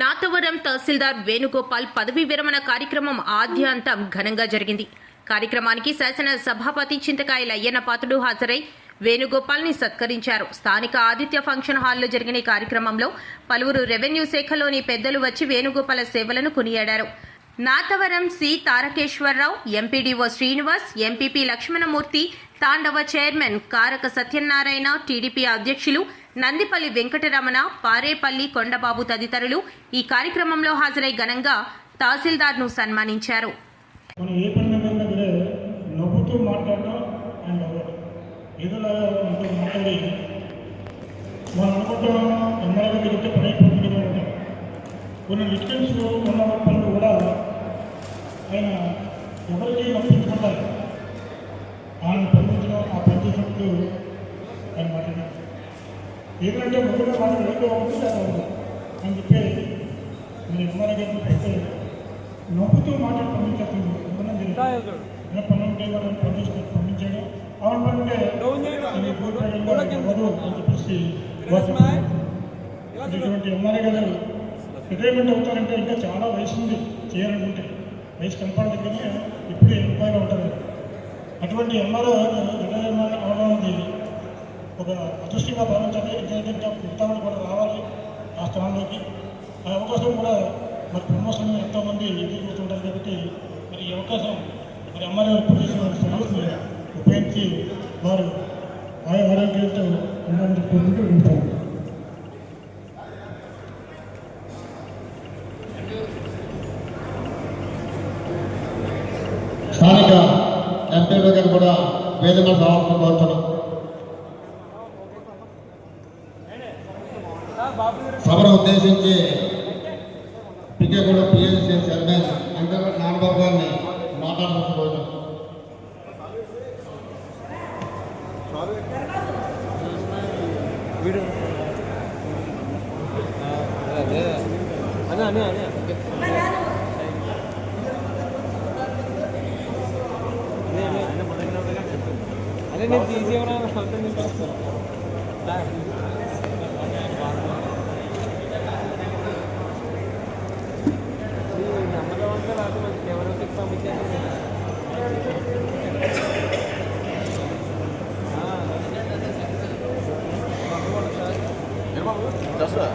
నాతవరం తహసీల్దార్ వేణుగోపాల్ పదవీ విరమణ కార్యక్రమం ఆద్యాంతం ఘనంగా జరిగింది. కార్యక్రమానికి శాసన సభాపతి చింతకాయల అయ్యన్న పాత్రుడు హాజరై వేణుగోపాల్ ని సత్కరించారు. స్థానిక ఆదిత్య ఫంక్షన్ హాల్లో జరిగిన ఈ కార్యక్రమంలో పలువురు రెవెన్యూ శాఖలోని పెద్దలు వచ్చి వేణుగోపాల సేవలను కొనియాడారు. Nathavaram C Tarakeswararao, MPDO Srinivas, MPP Lakshmanamurthy, Tandava chairman Karaka Satyanarayana, TDP అధ్యక్షులు నందిపల్లి వెంకటరమణ, పారేపల్లి కొండబాబు తదితరులు ఈ కార్యక్రమంలో హాజరై ఘనంగా తహసీల్దార్ను సన్మానించారు. కొన్ని లిటిగెంట్స్ ఉన్న పనులు కూడా ఆయన ఎవరికి నప్పించుకుంటారు. ఆయన పంపించడం ఆ పనిచేసినప్పుడు ఆయన మాట్లాడారు. ఏంటంటే ముందుగా మనం ఏదో ఉంటుంది అని చెప్పి నేను ఎంఆర్ఐ గారిని అయితే నవ్వుతూ మాట్లాడి పంపించేస్తుంది. ఏదైనా పనులు ఉంటే వాళ్ళని పనిచేసుకొని పంపించాడు. అవును పనుంటే అవ్వదు అని చెప్పేసి ఇటువంటి ఎంఆర్ఐ గారు రిటైర్మెంట్ అవుతారంటే ఇంకా చాలా వయసు ఉంది చేయాలనుకుంటే. వయసు కనపడదు కానీ ఇప్పుడు ఎంపైగా ఉంటారు. అటువంటి ఎంఆర్ఓ రిటైర్మెంట్ అవడం అనేది ఒక అదృష్టంగా భావించాలి. ఎందుకంటే మిగతా కూడా రావాలి ఆ స్థానంలోకి. ఆ అవకాశం కూడా మరి ప్రమోషన్ ఎంతోమంది ఎదుర్కొంటుంటారు కాబట్టి మరి ఈ అవకాశం మరి ఎంఆర్ఓ సమస్యను ఉపయోగించి వారు ఆరోగ్యంతో ఉండాలని చెప్పుకుంటూ ఉంటారు. స్థానిక ఎంపీలు గారు కూడా వేదిక రావాల్సిన సభను ఉద్దేశించి పికేగూడ పిఎల్సీ చైర్మన్ వెంకటరమణ నాగబాబు గారిని మాట్లాడాల్సిన రోజు. అదే నేను తీసి ఎవరైనా ఫలితం తీసుకొస్తాను. నమ్మకం అంటే నాకు మంచి ఎవరైతే పంపించాను. సార్